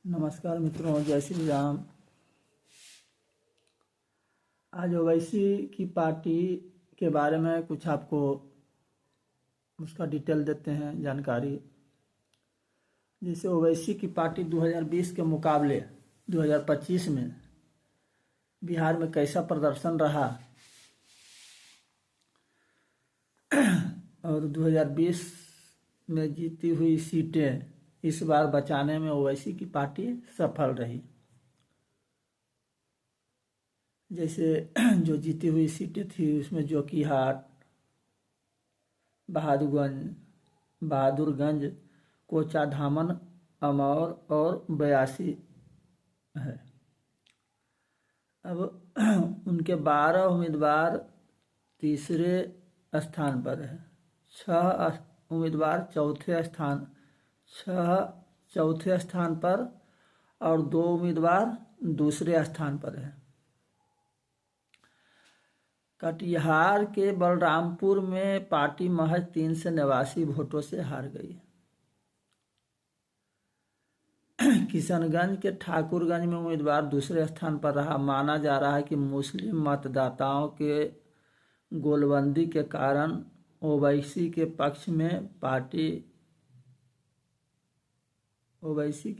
नमस्कार मित्रों, जय श्री राम। आज ओवैसी की पार्टी के बारे में कुछ आपको उसका डिटेल देते हैं जानकारी। जैसे ओवैसी की पार्टी 2020 के मुकाबले 2025 में बिहार में कैसा प्रदर्शन रहा और 2020 में जीती हुई सीटें इस बार बचाने में ओवैसी की पार्टी सफल रही। जैसे जो जीती हुई सीटें थी उसमें जोकीहाट, बहादुरगंज, कोचाधामन, अमौर और बयासी है। अब उनके 12 उम्मीदवार तीसरे स्थान पर है, 6 उम्मीदवार चौथे स्थान पर और 2 उम्मीदवार दूसरे स्थान पर है। कटिहार के बलरामपुर में पार्टी महज 389 वोटों से हार गई। किशनगंज के ठाकुरगंज में उम्मीदवार दूसरे स्थान पर रहा। माना जा रहा है कि मुस्लिम मतदाताओं के गोलबंदी के कारण ओवैसी की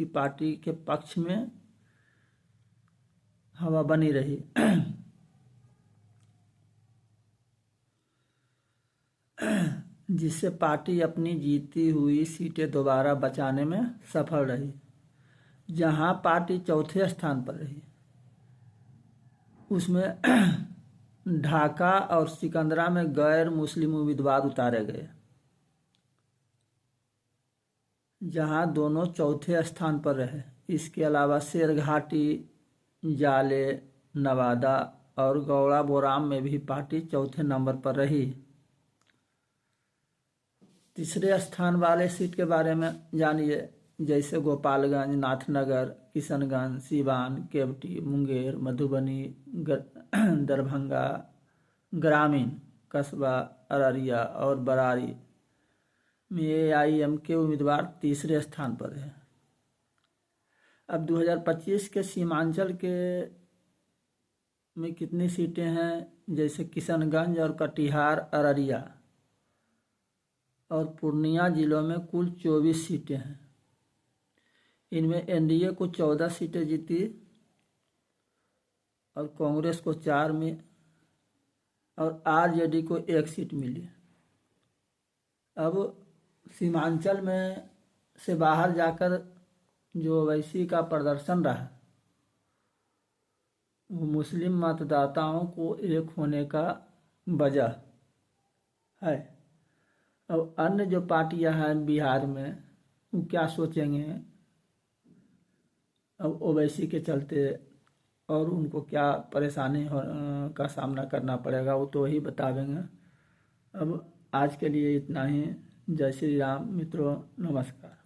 पार्टी के पक्ष में हवा बनी रही। जिससे पार्टी अपनी जीती हुई सीटें दोबारा बचाने में सफल रही। जहां पार्टी चौथे स्थान पर रही उसमें ढाका और सिकंदरा में गैर मुस्लिम उम्मीदवार उतारे गए, जहां दोनों चौथे स्थान पर रहे। इसके अलावा शेरघाटी, जाले, नवादा और गौड़ा बोराम में भी पार्टी चौथे नंबर पर रही। तीसरे स्थान वाले सीट के बारे में जानिए। जैसे गोपालगंज, नाथनगर, किशनगंज, सिवान, केवटी, मुंगेर, मधुबनी, दरभंगा ग्रामीण, कस्बा, अररिया और बरारी में AIM के उम्मीदवार तीसरे स्थान पर है। अब 2025 के सीमांचल में कितनी सीटें हैं? जैसे किशनगंज और कटिहार, अररिया और पूर्णिया जिलों में कुल 24 सीटें हैं। इनमें NDA को 14 सीटें जीती और कांग्रेस को 4 में और RJD को 1 सीट मिली। अब सीमांचल में से बाहर जाकर जो ओवैसी का प्रदर्शन रहा वो मुस्लिम मतदाताओं को एक होने का वजह है। अब अन्य जो पार्टियां हैं बिहार में वो क्या सोचेंगे अब ओवैसी के चलते और उनको क्या परेशानी का सामना करना पड़ेगा वो तो वही बतावेंगे। अब आज के लिए इतना ही। जय श्री राम मित्रों, नमस्कार।